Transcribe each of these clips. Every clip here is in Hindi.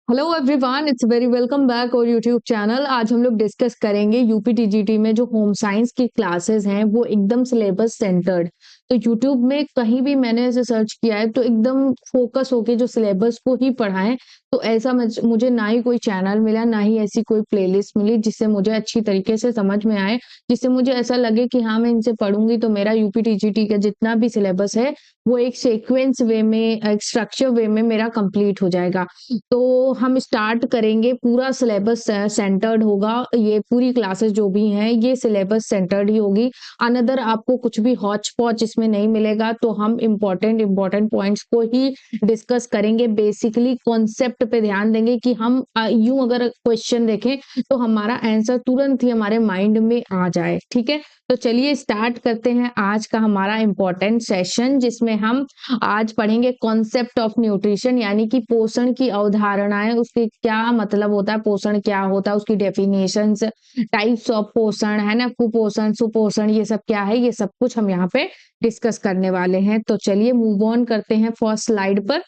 Hello everyone, it's very welcome back और यूट्यूब चैनल। आज हम लोग डिस्कस करेंगे यूपीटीजीटी में जो होम साइंस की क्लासेस हैं वो एकदम सिलेबस सेंटर्ड। तो यूट्यूब में कहीं भी मैंने ऐसे सर्च किया है तो एकदम फोकस होके जो सिलेबस को ही पढ़ाएं। तो ऐसा मुझे ना ही कोई चैनल मिला, ना ही ऐसी कोई प्लेलिस्ट मिली जिससे मुझे अच्छी तरीके से समझ में आए, जिससे मुझे ऐसा लगे कि हाँ मैं इनसे पढ़ूंगी तो मेरा यूपीटीजीटी का जितना भी सिलेबस है वो एक सीक्वेंस वे में, एक स्ट्रक्चर वे में मेरा कंप्लीट हो जाएगा। तो हम स्टार्ट करेंगे, पूरा सिलेबस सेंटर्ड होगा। ये पूरी क्लासेस जो भी हैं ये सिलेबस सेंटर्ड ही होगी। अनदर आपको कुछ भी हॉच पॉच इसमें नहीं मिलेगा। तो हम इम्पोर्टेंट पॉइंट्स को ही डिस्कस करेंगे। बेसिकली कॉन्सेप्ट पे ध्यान देंगे कि हम यूं अगर क्वेश्चन देखें तो हमारा आंसर तुरंत ही हमारे माइंड में आ जाए। ठीक है, तो चलिए स्टार्ट करते हैं आज का हमारा इम्पोर्टेंट सेशन, जिसमें हम आज पढ़ेंगे कॉन्सेप्ट ऑफ न्यूट्रिशन, यानी कि पोषण की अवधारणाएं, उसके क्या मतलब होता है, पोषण क्या होता है, उसकी डेफिनेशंस, टाइप्स ऑफ पोषण है ना, कुपोषण, सुपोषण, ये सब क्या है, ये सब कुछ हम यहाँ पे डिस्कस करने वाले हैं। तो चलिए मूव ऑन करते हैं फर्स्ट स्लाइड पर।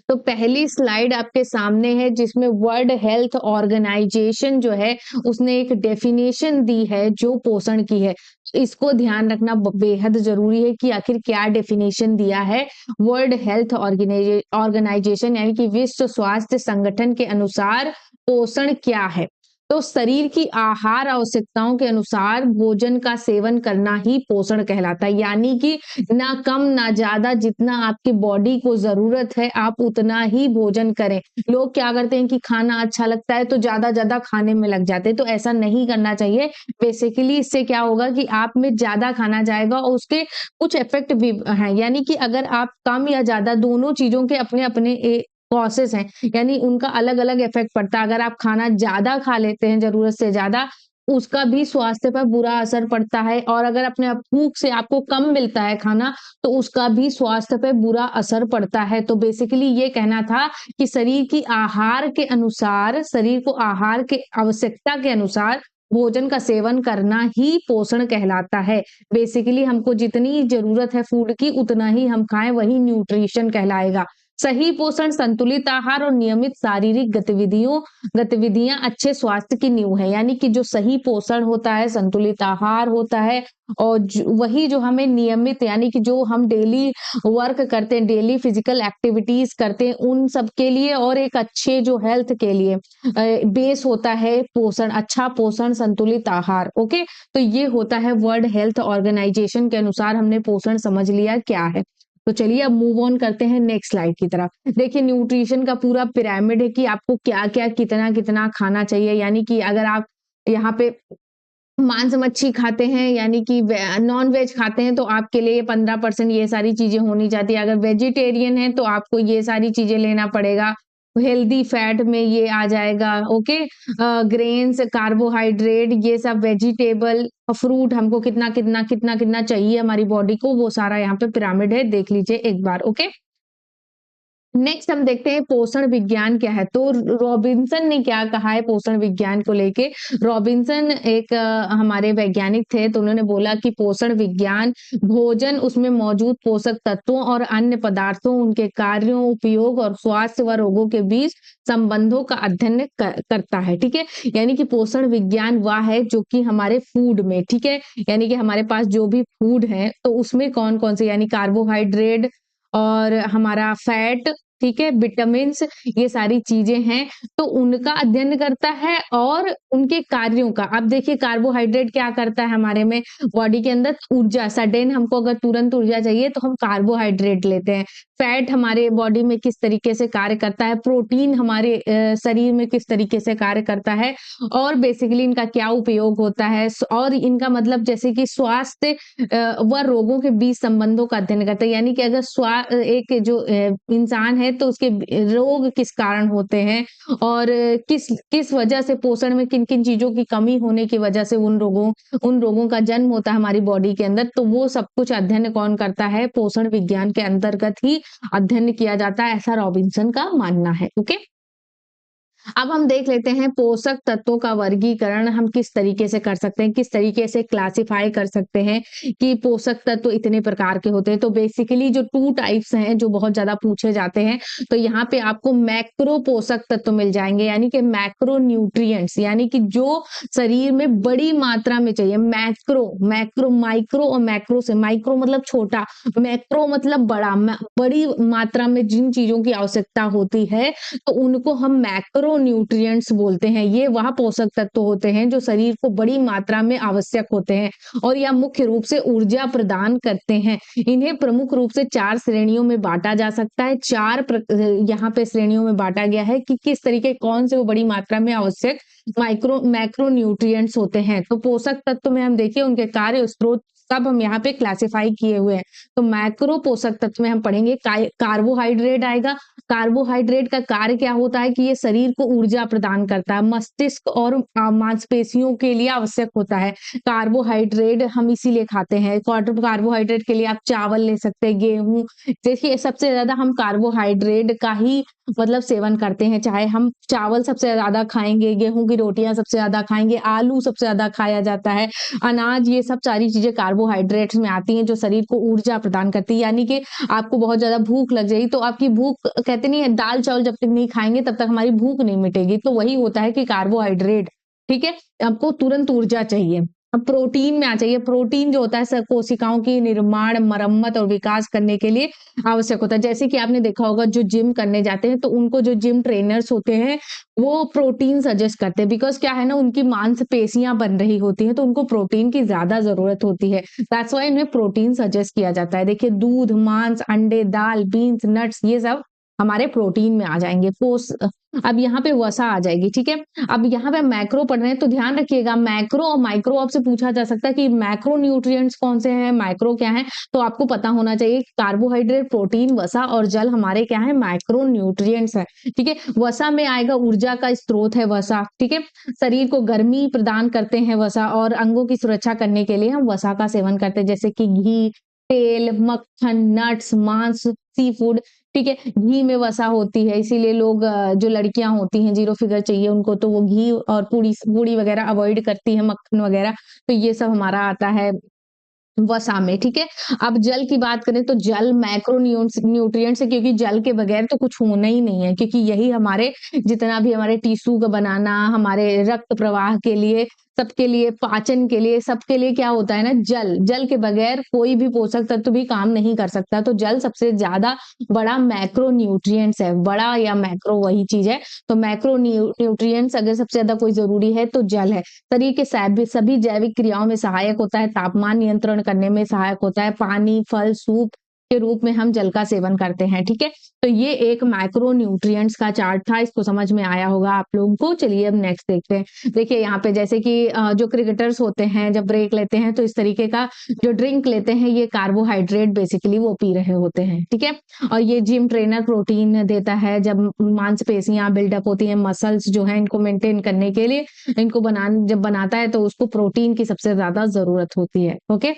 तो पहली स्लाइड आपके सामने है जिसमें वर्ल्ड हेल्थ ऑर्गेनाइजेशन जो है उसने एक डेफिनेशन दी है जो पोषण की है। इसको ध्यान रखना बेहद जरूरी है कि आखिर क्या डेफिनेशन दिया है। वर्ल्ड हेल्थ ऑर्गेनाइजेशन यानी कि विश्व स्वास्थ्य संगठन के अनुसार पोषण क्या है। तो शरीर की आहार आवश्यकताओं के अनुसार भोजन का सेवन करना ही पोषण कहलाता है। यानी कि ना कम ना ज्यादा, जितना आपकी बॉडी को जरूरत है आप उतना ही भोजन करें। लोग क्या करते हैं कि खाना अच्छा लगता है तो ज्यादा ज्यादा खाने में लग जाते हैं, तो ऐसा नहीं करना चाहिए। बेसिकली इससे क्या होगा कि आप में ज्यादा खाना जाएगा और उसके कुछ इफेक्ट भी हैं। यानी कि अगर आप कम या ज्यादा, दोनों चीजों के अपने अपने कॉसेस हैं, यानी उनका अलग अलग इफेक्ट पड़ता है। अगर आप खाना ज्यादा खा लेते हैं जरूरत से ज्यादा, उसका भी स्वास्थ्य पर बुरा असर पड़ता है। और अगर अपने भूख से आपको कम मिलता है खाना तो उसका भी स्वास्थ्य पे बुरा असर पड़ता है। तो बेसिकली ये कहना था कि शरीर की आहार के अनुसार, शरीर को आहार के आवश्यकता के अनुसार भोजन का सेवन करना ही पोषण कहलाता है। बेसिकली हमको जितनी जरूरत है फूड की उतना ही हम खाएं, वही न्यूट्रिशन कहलाएगा। सही पोषण, संतुलित आहार और नियमित शारीरिक गतिविधियां अच्छे स्वास्थ्य की नींव है। यानी कि जो सही पोषण होता है, संतुलित आहार होता है, और वही जो हमें नियमित, यानी कि जो हम डेली वर्क करते हैं, डेली फिजिकल एक्टिविटीज करते हैं, उन सब के लिए और एक अच्छे जो हेल्थ के लिए बेस होता है पोषण, अच्छा पोषण, संतुलित आहार। ओके, तो ये होता है वर्ल्ड हेल्थ ऑर्गेनाइजेशन के अनुसार हमने पोषण समझ लिया क्या है। तो चलिए अब मूव ऑन करते हैं नेक्स्ट स्लाइड की तरफ। देखिए न्यूट्रिशन का पूरा पिरामिड है कि आपको क्या क्या कितना कितना खाना चाहिए। यानी कि अगर आप यहाँ पे मांस मच्छी खाते हैं, यानी कि नॉन वेज खाते हैं, तो आपके लिए 15% ये सारी चीजें होनी चाहिए। अगर वेजिटेरियन है तो आपको ये सारी चीजें लेना पड़ेगा। हेल्दी फैट में ये आ जाएगा। ओके, ग्रेन्स, कार्बोहाइड्रेट, ये सब वेजिटेबल, फ्रूट, हमको कितना कितना कितना कितना चाहिए हमारी बॉडी को, वो सारा यहाँ पे पिरामिड है, देख लीजिए एक बार। ओके, नेक्स्ट हम देखते हैं पोषण विज्ञान क्या है। तो रॉबिन्सन ने क्या कहा है पोषण विज्ञान को लेके। रॉबिन्सन एक हमारे वैज्ञानिक थे, तो उन्होंने बोला कि पोषण विज्ञान भोजन, उसमें मौजूद पोषक तत्वों और अन्य पदार्थों, उनके कार्यों, उपयोग और स्वास्थ्य व रोगों के बीच संबंधों का अध्ययन करता है। ठीक है, यानी कि पोषण विज्ञान वह है जो कि हमारे फूड में, ठीक है, यानी कि हमारे पास जो भी फूड है तो उसमें कौन कौन से, यानी कार्बोहाइड्रेट और हमारा फैट, ठीक है, विटामिन, ये सारी चीजें हैं, तो उनका अध्ययन करता है और उनके कार्यों का। अब देखिए कार्बोहाइड्रेट क्या करता है हमारे में, बॉडी के अंदर ऊर्जा, सडन हमको अगर तुरंत ऊर्जा चाहिए तो हम कार्बोहाइड्रेट लेते हैं। फैट हमारे बॉडी में किस तरीके से कार्य करता है, प्रोटीन हमारे शरीर में किस तरीके से कार्य करता है, और बेसिकली इनका क्या उपयोग होता है, और इनका मतलब जैसे कि स्वास्थ्य व रोगों के बीच संबंधों का अध्ययन करता है। यानी कि अगर एक जो इंसान है तो उसके रोग किस कारण होते हैं, और किस किस वजह से, पोषण में किन किन चीजों की कमी होने की वजह से उन रोगों का जन्म होता है हमारी बॉडी के अंदर, तो वो सब कुछ अध्ययन कौन करता है, पोषण विज्ञान के अंतर्गत ही अध्ययन किया जाता है, ऐसा रॉबिन्सन का मानना है। ओके, अब हम देख लेते हैं पोषक तत्वों का वर्गीकरण हम किस तरीके से कर सकते हैं, किस तरीके से क्लासिफाई कर सकते हैं कि पोषक तत्व इतने प्रकार के होते हैं। तो बेसिकली जो 2 टाइप्स हैं जो बहुत ज़्यादा पूछे जाते हैं, तो यहाँ पे आपको मैक्रो पोषक तत्व मिल जाएँगे, यानी कि मैक्रो न्यूट्रिएंट्स, यानी कि जो शरीर में बड़ी मात्रा में चाहिए। माइक्रो और मैक्रो से, माइक्रो मतलब छोटा, मैक्रो मतलब बड़ा, बड़ी मात्रा में जिन चीज़ों की आवश्यकता होती है तो उनको हम मैक्रो न्यूट्रिएंट्स बोलते हैं। ये वह पोषक तत्व होते हैं जो शरीर को बड़ी मात्रा में आवश्यक होते हैं और यह मुख्य रूप से ऊर्जा प्रदान करते हैं। इन्हें प्रमुख रूप से 4 श्रेणियों में बांटा जा सकता है। 4 यहाँ पे श्रेणियों में बांटा गया है कि किस तरीके कौन से वो बड़ी मात्रा में आवश्यक मैक्रो न्यूट्रिएंट्स होते हैं। तो पोषक तत्व में हम देखिए उनके कार्य, स्रोत सब हम यहाँ पे क्लासिफाई किए हुए हैं। तो मैक्रो पोषक तत्व में हम पढ़ेंगे कार्बोहाइड्रेट आएगा। कार्बोहाइड्रेट का कार्य क्या होता है कि ये शरीर को ऊर्जा प्रदान करता है, मस्तिष्क और मांसपेशियों के लिए आवश्यक होता है। कार्बोहाइड्रेट हम इसीलिए खाते हैं। कार्बोहाइड्रेट के लिए आप चावल ले सकते हैं, गेहूं। देखिए सबसे ज्यादा हम कार्बोहाइड्रेट का ही मतलब सेवन करते हैं, चाहे हम चावल सबसे ज्यादा खाएंगे, गेहूं की रोटियां सबसे ज्यादा खाएंगे, आलू सबसे ज्यादा खाया जाता है, अनाज, ये सब सारी चीजें कार्बोहाइड्रेट्स में आती हैं जो शरीर को ऊर्जा प्रदान करती है। यानी कि आपको बहुत ज्यादा भूख लग जाएगी तो आपकी भूख, कहते नहीं है दाल चावल जब तक नहीं खाएंगे तब तक हमारी भूख नहीं मिटेगी, तो वही होता है कि कार्बोहाइड्रेट, ठीक है, आपको तुरंत ऊर्जा चाहिए। अब प्रोटीन में आ जाइए। प्रोटीन जो होता है कोशिकाओं की निर्माण, मरम्मत और विकास करने के लिए आवश्यक होता है। जैसे कि आपने देखा होगा जो जिम करने जाते हैं तो उनको जो जिम ट्रेनर्स होते हैं वो प्रोटीन सजेस्ट करते हैं, बिकॉज क्या है ना, उनकी मांसपेशियां बन रही होती हैं तो उनको प्रोटीन की ज्यादा जरूरत होती है। दैट्स व्हाई इन्हें प्रोटीन सजेस्ट किया जाता है। देखिए दूध, मांस, अंडे, दाल, बीन्स, नट्स, ये सब हमारे प्रोटीन में आ जाएंगे। अब यहाँ पे वसा आ जाएगी, ठीक है। अब यहाँ पे मैक्रो पढ़ रहे हैं तो ध्यान रखिएगा, मैक्रो और माइक्रो आपसे पूछा जा सकता है कि मैक्रो न्यूट्रिएंट्स कौन से हैं, माइक्रो क्या है, तो आपको पता होना चाहिए कि कार्बोहाइड्रेट, प्रोटीन, वसा और जल हमारे क्या है, मैक्रो न्यूट्रिएंट्स है, ठीक है। वसा में आएगा, ऊर्जा का स्रोत है वसा, ठीक है। शरीर को गर्मी प्रदान करते हैं वसा, और अंगों की सुरक्षा करने के लिए हम वसा का सेवन करते हैं, जैसे कि घी, तेल, मक्खन, नट्स, मांस, सी फूड, ठीक है। घी में वसा होती है, इसीलिए लोग जो लड़कियां होती हैं जीरो फिगर चाहिए उनको, तो वो घी और पूड़ी वगैरह अवॉइड करती है, मक्खन वगैरह, तो ये सब हमारा आता है वसा में, ठीक है। अब जल की बात करें तो जल मैक्रो न्यूट्रिएंट्स है, क्योंकि जल के बगैर तो कुछ होना ही नहीं है, क्योंकि यही हमारे जितना भी हमारे टिश्यू का बनाना, हमारे रक्त प्रवाह के लिए, सबके लिए, पाचन के लिए, सबके लिए क्या होता है ना, जल। जल के बगैर कोई भी पोषक तत्व भी काम नहीं कर सकता। तो जल सबसे ज्यादा बड़ा मैक्रो न्यूट्रिएंट्स है, बड़ा या मैक्रो वही चीज है। तो मैक्रो न्यूट्रिएंट्स अगर सबसे ज्यादा कोई जरूरी है तो जल है। शरीर के सभी जैविक क्रियाओं में सहायक होता है, तापमान नियंत्रण करने में सहायक होता है, पानी, फल, सूप के रूप में हम जल का सेवन करते हैं, ठीक है। तो ये एक मैक्रो न्यूट्रिएंट्स का चार्ट था, इसको समझ में आया होगा आप लोगों को। चलिए अब नेक्स्ट देखते हैं। देखिए यहाँ पे जैसे कि जो क्रिकेटर्स होते हैं जब ब्रेक लेते हैं तो इस तरीके का जो ड्रिंक लेते हैं, ये कार्बोहाइड्रेट बेसिकली वो पी रहे होते हैं, ठीक है। और ये जिम ट्रेनर प्रोटीन देता है जब मांसपेशियां बिल्डअप होती हैं, मसल्स जो है इनको मेंटेन करने के लिए, इनको जब बनाता है तो उसको प्रोटीन की सबसे ज्यादा जरूरत होती है, ओके।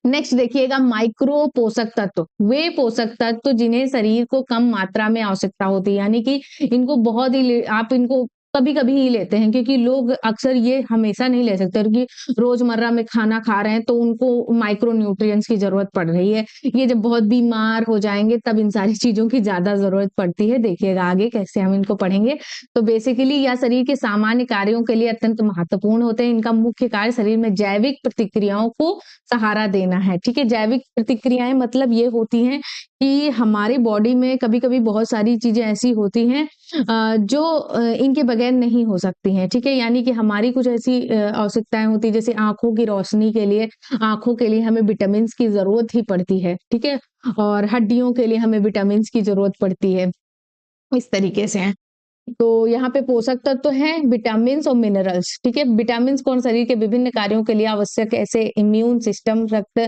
नेक्स्ट देखिएगा, माइक्रो पोषक तत्व, वे पोषक तत्व जिन्हें शरीर को कम मात्रा में आवश्यकता होती है, यानी कि इनको बहुत ही आप इनको कभी कभी ही लेते हैं, क्योंकि लोग अक्सर ये हमेशा नहीं ले सकते, क्योंकि रोजमर्रा में खाना खा रहे हैं तो उनको माइक्रो न्यूट्रिएंट्स की जरूरत पड़ रही है। ये जब बहुत बीमार हो जाएंगे तब इन सारी चीजों की ज्यादा जरूरत पड़ती है। देखिएगा आगे कैसे हम इनको पढ़ेंगे। तो बेसिकली यह शरीर के सामान्य कार्यों के लिए अत्यंत महत्वपूर्ण होते हैं। इनका मुख्य कार्य शरीर में जैविक प्रतिक्रियाओं को सहारा देना है, ठीक है। जैविक प्रतिक्रियाएं मतलब ये होती हैं कि हमारी बॉडी में कभी-कभी बहुत सारी चीजें ऐसी होती हैं जो इनके बगैर नहीं हो सकती हैं, ठीक है। यानी कि हमारी कुछ ऐसी आवश्यकताएं होती है, जैसे आंखों की रोशनी के लिए, आंखों के लिए हमें विटामिन की जरूरत ही पड़ती है, ठीक है। और हड्डियों के लिए हमें विटामिन की जरूरत पड़ती है, इस तरीके से है। तो यहाँ पे पोषक तत्व हैं विटामिन्स और मिनरल्स, ठीक है। विटामिन्स कौन, शरीर के विभिन्न कार्यों के लिए आवश्यक, ऐसे इम्यून सिस्टम, रक्त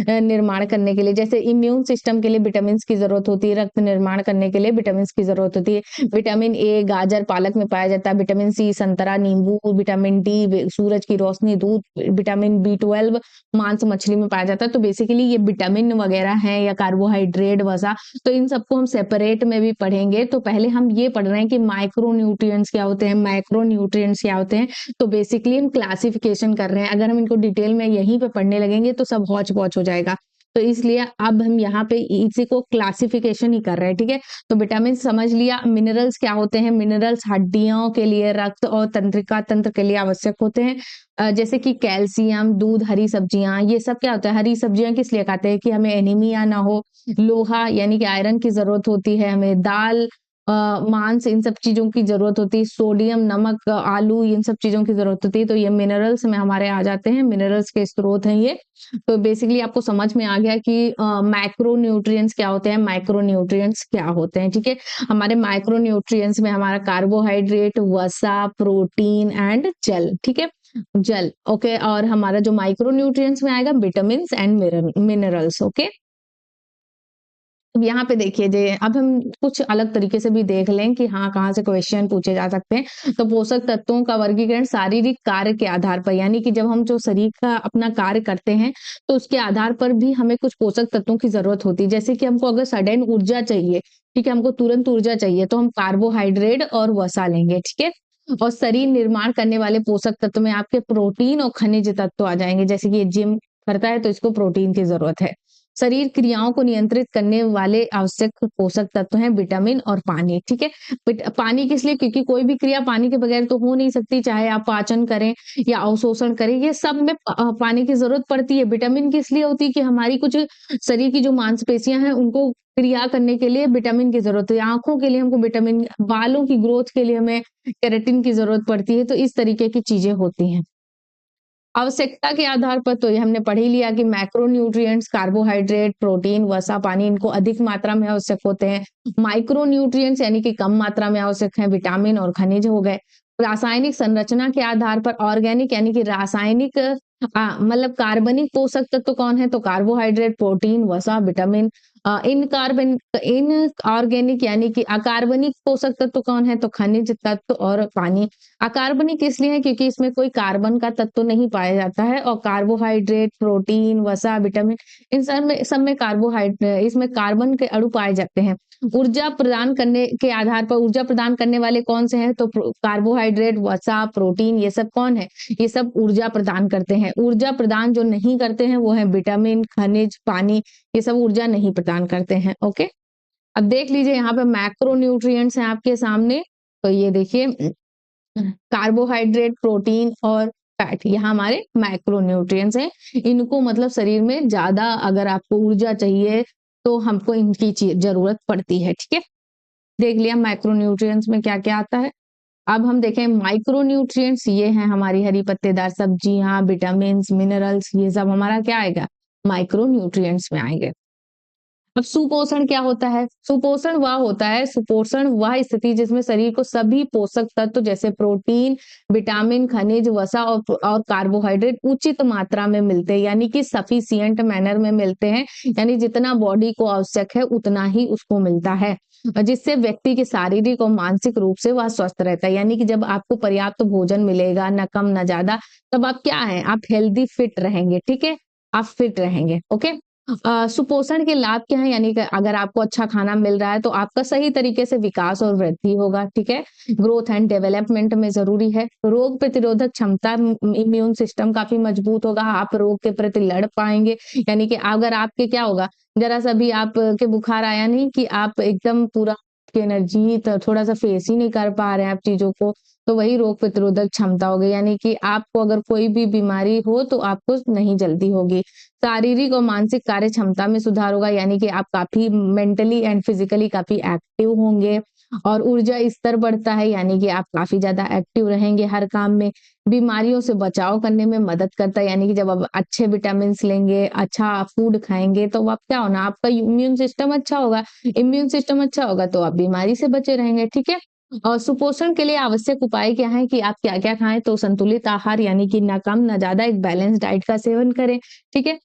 निर्माण करने के लिए, जैसे इम्यून सिस्टम के लिए विटामिन्स की जरूरत होती है, रक्त निर्माण करने के लिए विटामिन्स की जरूरत होती है। विटामिन ए गाजर पालक में पाया जाता है, विटामिन सी संतरा नींबू, विटामिन डी सूरज की रोशनी दूध, विटामिन बी 12 मांस मछली में पाया जाता है। तो बेसिकली ये विटामिन वगैरह है या कार्बोहाइड्रेट वसा, तो इन सबको हम सेपरेट में भी पढ़ेंगे। तो पहले हम ये पढ़ रहे हैं कि माइक्रो न्यूट्रिएंट्स क्या होते हैं, मैक्रो न्यूट्रिएंट्स क्या होते हैं। तो बेसिकली हम क्लासिफिकेशन कर रहे हैं, अगर हम इनको डिटेल में यहीं पे पढ़ने लगेंगे तो सब हौच पौच हो जाएगा। तो इसलिए अब हम यहाँ पे इसी को क्लासिफिकेशन ही कर रहे हैं, ठीक है। तो विटामिन समझ लिया। मिनरल्स क्या होते हैं, मिनरल्स हड्डियों के लिए, रक्त और तंत्रिका तंत्र के लिए आवश्यक होते हैं। जैसे कि कैल्शियम, दूध, हरी सब्जियां, ये सब क्या होता है, हरी सब्जियां किस लिए खाते हैं कि हमें एनीमिया ना हो। लोहा यानी कि आयरन की जरूरत होती है हमें। दाल, मांस, इन सब चीजों की जरूरत होती है। सोडियम, नमक, आलू, इन सब चीजों की जरूरत होती है। तो ये मिनरल्स में हमारे आ जाते हैं, मिनरल्स के स्रोत हैं ये। तो बेसिकली आपको समझ में आ गया कि मैक्रो न्यूट्रिएंट्स क्या होते हैं, माइक्रो न्यूट्रिएंट्स क्या होते हैं, ठीक है। हमारे माइक्रो न्यूट्रिएंट्स में हमारा कार्बोहाइड्रेट, वसा, प्रोटीन एंड जल, ठीक है, जल, ओके। और हमारा जो माइक्रो न्यूट्रिएंट्स में आएगा विटामिन एंड मिनरल्स, ओके। अब यहाँ पे देखिए जे, अब हम कुछ अलग तरीके से भी देख लें कि हाँ कहाँ से क्वेश्चन पूछे जा सकते हैं। तो पोषक तत्वों का वर्गीकरण शारीरिक कार्य के आधार पर, यानी कि जब हम जो शरीर का अपना कार्य करते हैं तो उसके आधार पर भी हमें कुछ पोषक तत्वों की जरूरत होती है। जैसे कि हमको अगर सडन ऊर्जा चाहिए, ठीक है, हमको तुरंत ऊर्जा चाहिए, तो हम कार्बोहाइड्रेट और वसा लेंगे, ठीक है। और शरीर निर्माण करने वाले पोषक तत्व में आपके प्रोटीन और खनिज तत्व आ जाएंगे। जैसे कि ये जिम करता है तो इसको प्रोटीन की जरूरत है। शरीर क्रियाओं को नियंत्रित करने वाले आवश्यक पोषक तत्व हैं विटामिन और पानी, ठीक है। पानी किस लिए, क्योंकि कोई भी क्रिया पानी के बगैर तो हो नहीं सकती, चाहे आप पाचन करें या अवशोषण करें, ये सब में पानी की जरूरत पड़ती है। विटामिन किस लिए होती है कि हमारी कुछ शरीर की जो मांसपेशियां हैं उनको क्रिया करने के लिए विटामिन की जरूरत है। आंखों के लिए हमको विटामिन, बालों की ग्रोथ के लिए हमें केराटिन की जरूरत पड़ती है। तो इस तरीके की चीजें होती हैं। आवश्यकता के आधार पर तो ये हमने पढ़ ही लिया कि मैक्रो न्यूट्रिएंट्स, कार्बोहाइड्रेट, प्रोटीन, वसा, पानी, इनको अधिक मात्रा में आवश्यक होते हैं। माइक्रो न्यूट्रिएंट्स यानी कि कम मात्रा में आवश्यक हैं, विटामिन और खनिज हो गए। रासायनिक संरचना के आधार पर ऑर्गेनिक यानी कि रासायनिक मतलब कार्बनिक पोषक तत्व कौन है, तो कार्बोहाइड्रेट, प्रोटीन, वसा, विटामिन। इन ऑर्गेनिक यानी कि अकार्बनिक पोषक तत्व कौन है, तो खनिज तत्व और पानी। अकार्बनिक इसलिए है क्योंकि इसमें कोई कार्बन का तत्व नहीं पाया जाता है। और कार्बोहाइड्रेट, प्रोटीन, वसा, विटामिन, इन सब में कार्बोहाइड्रेट, इसमें कार्बन के अणु पाए जाते हैं। ऊर्जा प्रदान करने के आधार पर ऊर्जा प्रदान करने वाले कौन से हैं, तो कार्बोहाइड्रेट, वसा, प्रोटीन, ये सब कौन है, ये सब ऊर्जा प्रदान करते हैं। ऊर्जा प्रदान जो नहीं करते हैं वो है विटामिन, खनिज, पानी, ये सब ऊर्जा नहीं प्रदान करते हैं, ओके। अब देख लीजिए यहाँ पे मैक्रो न्यूट्रिएंट्स हैं आपके सामने। तो ये देखिए कार्बोहाइड्रेट, प्रोटीन और फैट, यहाँ हमारे मैक्रो न्यूट्रिएंट्स हैं। इनको मतलब शरीर में ज्यादा अगर आपको ऊर्जा चाहिए तो हमको इनकी जरूरत पड़ती है, ठीक है। देख लिया मैक्रो न्यूट्रिएंट्स में क्या क्या आता है। अब हम देखें माइक्रो न्यूट्रिएंट्स, ये हैं हमारी हरी पत्तेदार सब्जियां, विटामिन, मिनरल्स, ये सब हमारा क्या आएगा, माइक्रो न्यूट्रिएंट्स में आएंगे। अब सुपोषण क्या होता है, सुपोषण वह होता है, सुपोषण वह स्थिति जिसमें शरीर को सभी पोषक तत्व जैसे प्रोटीन, विटामिन, खनिज, वसा और कार्बोहाइड्रेट उचित मात्रा में मिलते हैं, यानी कि सफिशिएंट मैनर में मिलते हैं। यानी जितना बॉडी को आवश्यक है उतना ही उसको मिलता है, जिससे व्यक्ति के शारीरिक और मानसिक रूप से वह स्वस्थ रहता है। यानी कि जब आपको पर्याप्त भोजन मिलेगा, न कम न ज्यादा, तब आप क्या है, आप हेल्दी फिट रहेंगे, ठीक है, आप फिट रहेंगे, ओके। सुपोषण के लाभ क्या है, यानी कि अगर आपको अच्छा खाना मिल रहा है तो आपका सही तरीके से विकास और वृद्धि होगा, ठीक है। ग्रोथ एंड डेवलपमेंट में जरूरी है। रोग प्रतिरोधक क्षमता, इम्यून सिस्टम काफी मजबूत होगा, आप रोग के प्रति लड़ पाएंगे। यानी कि अगर आपके क्या होगा, जरा सा भी आपके बुखार आया नहीं कि आप एकदम पूरा एनर्जी थोड़ा सा फेस ही नहीं कर पा रहे हैं आप चीजों को, तो वही रोग प्रतिरोधक क्षमता होगी। यानी कि आपको अगर कोई भी बीमारी हो तो आपको नहीं जल्दी होगी। शारीरिक और मानसिक कार्य क्षमता में सुधार होगा, यानी कि आप काफी मेंटली एंड फिजिकली काफी एक्टिव होंगे। और ऊर्जा स्तर बढ़ता है, यानी कि आप काफी ज्यादा एक्टिव रहेंगे हर काम में। बीमारियों से बचाव करने में मदद करता है, यानी कि जब आप अच्छे विटामिन लेंगे, अच्छा फूड खाएंगे, तो आप क्या होना, आपका इम्यून सिस्टम अच्छा होगा। इम्यून सिस्टम अच्छा होगा तो आप बीमारी से बचे रहेंगे, ठीक है। और सुपोषण के लिए आवश्यक उपाय क्या है कि आप क्या क्या खाएं, तो संतुलित आहार, यानी कि ना कम ना ज्यादा, एक बैलेंस डाइट का सेवन करें, ठीक है,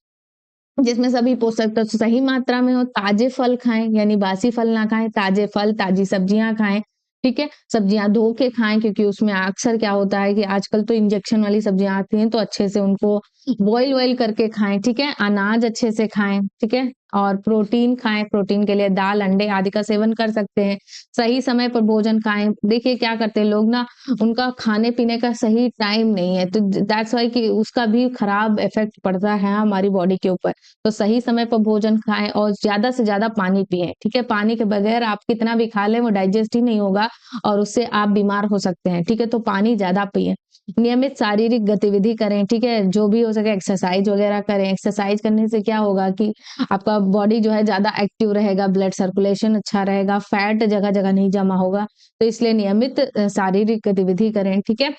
जिसमें सभी पोषक तत्व सही मात्रा में हो। ताजे फल खाएं, यानी बासी फल ना खाएं, ताजे फल, ताजी सब्जियां खाएं, ठीक है। सब्जियां धो के खाएं, क्योंकि उसमें अक्सर क्या होता है कि आजकल तो इंजेक्शन वाली सब्जियां आती हैं, तो अच्छे से उनको बॉईल वॉईल करके खाएं, ठीक है। अनाज अच्छे से खाएं, ठीक है, और प्रोटीन खाएँ, प्रोटीन के लिए दाल, अंडे आदि का सेवन कर सकते हैं। सही समय पर भोजन खाएँ। देखिए क्या करते हैं लोग ना, उनका खाने-पीने का सही टाइम नहीं है, तो दैट्स व्हाई कि उसका भी खराब इफ़ेक्ट पड़ता है हमारी बॉडी के ऊपर। तो सही समय पर भोजन खाएँ और ज़्यादा से ज़्यादा पानी पिएँ, ठीक है? पानी के बगैर आप कितना भी खा लें, वो डाइजेस्ट ही नहीं होगा और उससे आप बीमार हो सकते हैं, ठीक है? तो पानी ज़्यादा पिएँ। नियमित शारीरिक गतिविधि करें, ठीक है? जो भी हो सके एक्सरसाइज़ वगैरह करें। एक्सरसाइज़ करने से क्या होगा कि आपका बॉडी जो है ज़्यादा एक्टिव रहेगा, ब्लड सर्कुलेशन अच्छा रहेगा, फैट जगह-जगह नहीं जमा होगा। तो इसलिए नियमित शारीरिक गतिविधि करें, ठीक है?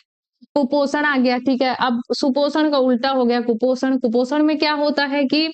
कुपोषण आ गया, ठीक है? अब सुपोषण का उल्टा हो गया कुपोषण। कुपोषण में क्या होता है कि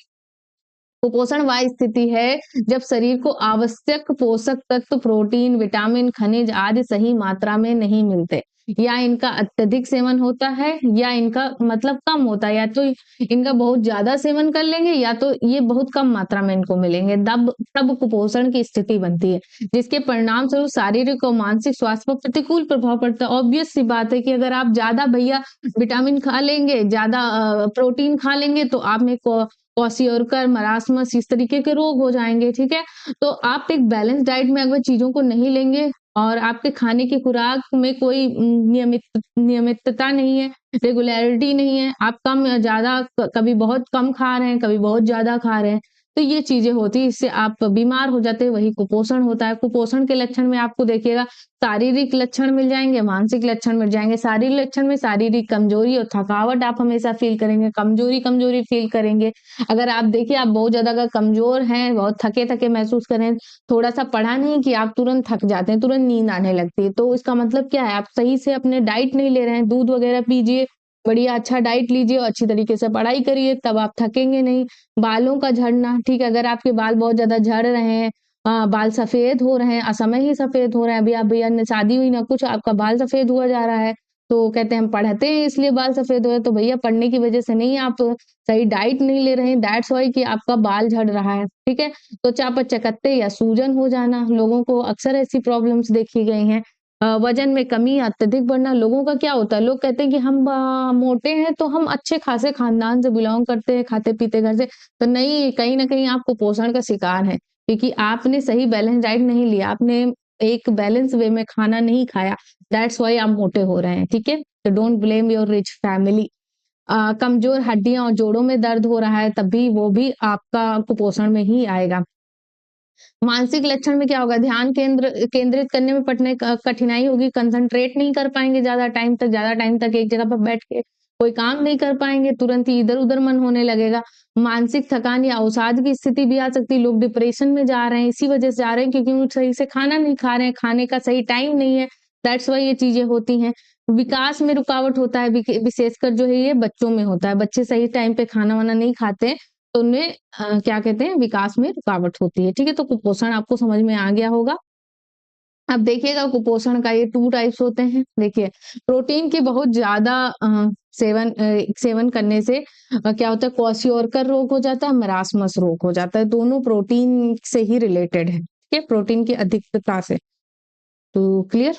कुपोषण वह स्थिति है जब शरीर को आवश्यक पोषक तत्व, प्रोटीन, विटामिन, खनिज आदि सही मात्रा में नहीं मिलते, या इनका अत्यधिक सेवन होता है या इनका मतलब कम होता है, या तो इनका बहुत ज्यादा सेवन कर लेंगे या तो ये बहुत कम मात्रा में इनको मिलेंगे, तब तब कुपोषण की स्थिति बनती है, जिसके परिणाम स्वरूप शारीरिक और मानसिक स्वास्थ्य पर प्रतिकूल प्रभाव पड़ता है। ऑब्वियस सी बात है कि अगर आप ज्यादा भैया विटामिन खा लेंगे, ज्यादा प्रोटीन खा लेंगे, तो आप में क्वाशियोरकर, मरासमस इस तरीके के रोग हो जाएँगे, ठीक है? तो आप एक बैलेंस डाइट में अगर चीज़ों को नहीं लेंगे और आपके खाने की खुराक में कोई नियमितता नहीं है, रेगुलैरिटी नहीं है, आप कम या ज़्यादा कभी बहुत कम खा रहे हैं, कभी बहुत ज़्यादा खा रहे हैं, तो ये चीज़ें होती हैं, इससे आप बीमार हो जाते हैं, वही कुपोषण होता है। कुपोषण के लक्षण में आपको देखिएगा शारीरिक लक्षण मिल जाएँगे, मानसिक लक्षण मिल जाएँगे। शारीरिक लक्षण में शारीरिक कमज़ोरी और थकावट आप हमेशा फ़ील करेंगे, कमज़ोरी-कमज़ोरी फ़ील करेंगे। अगर आप देखिए आप बहुत ज़्यादा अगर कमज़ोर हैं, बहुत थके-थके महसूस कर रहे हैं, थोड़ा-सा पढ़ा नहीं कि आप तुरंत थक जाते हैं, तुरंत नींद आने लगती है। तो इसका मतलब क्या है? आप सही से अपने डाइट नहीं ले रहे हैं, दूध वगैरह पीजिए, बढ़िया अच्छा डाइट लीजिए और अच्छी तरीके से पढ़ाई करिए, तब आप थकेंगे नहीं। बालों का झड़ना, ठीक है? अगर आपके बाल बहुत ज़्यादा झड़ रहे हैं, बाल सफ़ेद हो रहे हैं, असमय ही सफ़ेद हो रहे हैं, अभी आप भैया ने शादी हुई ना कुछ, आपका बाल सफ़ेद हुआ जा रहा है, तो कहते हैं हम पढ़ते हैं इसलिए बाल सफ़ेद हुए, तो भैया पढ़ने की वज़ह से नहीं, आप सही डाइट नहीं ले रहे हैं, दैट्स व्हाई कि आपका बाल झड़ रहा है, ठीक है? त्वचा पर चकत्ते या सूजन हो जाना, लोगों को अक्सर ऐसी प्रॉब्लम्स देखी गई हैं। वज़न में कमी, अत्यधिक बढ़ना, लोगों का क्या होता है, लोग कहते हैं कि हम मोटे हैं, तो हम अच्छे खासे खानदान से बिलॉन्ग करते हैं, खाते-पीते घर से, तो नहीं, कहीं न कहीं आप कुपोषण का शिकार हैं, क्योंकि आपने सही बैलेंस डाइट नहीं लिया, आपने एक बैलेंस वे में खाना नहीं खाया, दैट्स व्हाई आप मोटे हो रहे हैं, ठीक है? तो don't blame your rich family. कमज़ोर हड्डियाँ और जोड़ों में दर्द हो रहा है, तब भी वो भी आपका कुपोषण में ही आएगा। मानसिक लक्षण में क्या होगा? ध्यान केंद्रित करने में पटने क कठिनाई होगी, कंसंट्रेट नहीं कर पाएँगे ज़्यादा टाइम तक एक जगह पर बैठ के, कोई काम नहीं कर पाएँगे, तुरंत ही इधर-उधर मन होने लगेगा। मानसिक थकान या अवसाद की स्थिति भी आ सकती है, लोग डिप्रेशन में जा रहे हैं, इसी वजह से जा रहे हैं क्योंकि वो सही से खाना नहीं खा रहे हैं, खाने का सही टाइम नहीं है, दैट्स व्हाई ये चीज़ें होती हैं। विकास में रुकावट होता है, विशेषकर जो है ये बच्चों में होता है, बच्चे सही टाइम पे खाना-वाना नहीं खाते हैं, तो उनमें क्या कहते हैं विकास में रुकावट होती है, ठीक है? तो कुपोषण आपको समझ में आ गया होगा। अब देखिएगा कुपोषण का ये 2 टाइप्स होते हैं। देखिए, प्रोटीन की बहुत ज़्यादा सेवन करने से क्या होता है क्वाशियोरकर रोग हो जाता है, मरासमस रोग हो जाता है, दोनों प्रोटीन से ही रिलेटेड है, ठीक है? प्रोटीन की अधिकता से। तो क्लियर?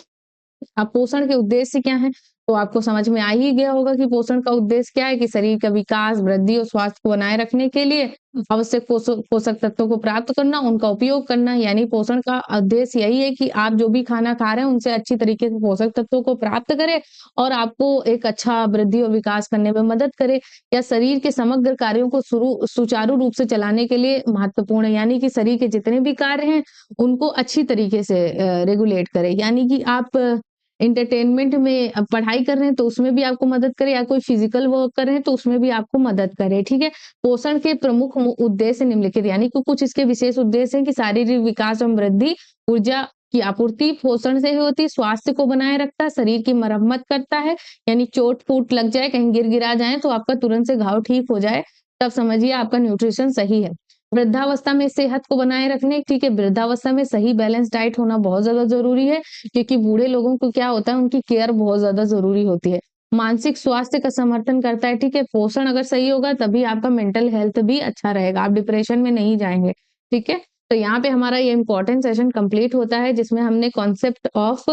अब पोषण के उद्देश्य क्या हैं? तो आपको समझ में आ ही गया होगा कि पोषण का उद्देश्य क्या है कि शरीर का विकास, वृद्धि और स्वास्थ्य को बनाए रखने के लिए आवश्यक पोषक पोषक तत्वों को प्राप्त करना, उनका उपयोग करना। यानी पोषण का उद्देश्य यही है कि आप जो भी खाना खा रहे हैं, उनसे अच्छी तरीके से पोषक तत्वों को प्राप्त करें और आपको एक अच्छा वृद्धि और विकास करने में मदद करे, या शरीर के समग्र कार्यों को सुचारू रूप से चलाने के लिए महत्वपूर्ण है। यानी कि शरीर के जितने भी कार्य हैं, उनको अच्छी तरीके से रेगुलेट करे। यानी कि आप एंटरटेनमेंट में पढ़ाई कर रहे हैं तो उसमें भी आपको मदद करे, या कोई फिजिकल वर्क कर रहे हैं तो उसमें भी आपको मदद करे, ठीक है? पोषण के प्रमुख उद्देश्य निम्नलिखित, यानी कि कुछ इसके विशेष उद्देश्य हैं कि शारीरिक विकास एवं वृद्धि, ऊर्जा की आपूर्ति पोषण से ही होती है, स्वास्थ्य को बनाए रखता है, शरीर की मरम्मत करता है, यानी चोट-फूट लग जाए, कहीं गिर-गिरा जाए तो आपका तुरंत से घाव ठीक हो जाए, तब समझिए आपका न्यूट्रिशन सही है। वृद्धावस्था में सेहत को बनाए रखने, ठीक है, वृद्धावस्था में सही बैलेंस डाइट होना बहुत ज़्यादा ज़रूरी है, क्योंकि बूढ़े लोगों को क्या होता है, उनकी केयर बहुत ज़्यादा ज़रूरी होती है। मानसिक स्वास्थ्य का समर्थन करता है, ठीक है, पोषण अगर सही होगा तभी आपका मेंटल हेल्थ भी अच्छा रहेगा, आप डिप्रेशन में नहीं जाएँगे, ठीक है? तो यहाँ पे हमारा ये इम्पोर्टेंट सेशन कंप्लीट होता है, जिसमें हमने कॉन्सेप्ट ऑफ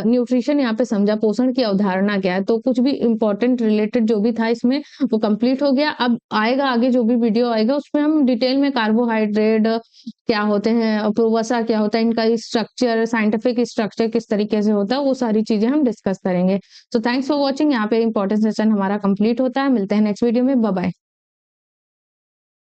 न्यूट्रिशन यहाँ पे समझा, पोषण की अवधारणा क्या है। तो कुछ भी इम्पोर्टेंट रिलेटेड जो भी था इसमें वो कंप्लीट हो गया। अब आएगा आगे जो भी वीडियो आएगा उसमें हम डिटेल में कार्बोहाइड्रेट क्या होते हैं, प्रोवसा क्या होता है, इनका स्ट्रक्चर, साइंटिफिक स्ट्रक्चर किस तरीके से होता है, वो सारी चीजें हम डिस्कस करेंगे। तो थैंक्स फॉर वॉचिंग। यहाँ पे इंपॉर्टेंट सेशन हमारा कंप्लीट होता है। मिलते हैं नेक्स्ट वीडियो में। Bye bye.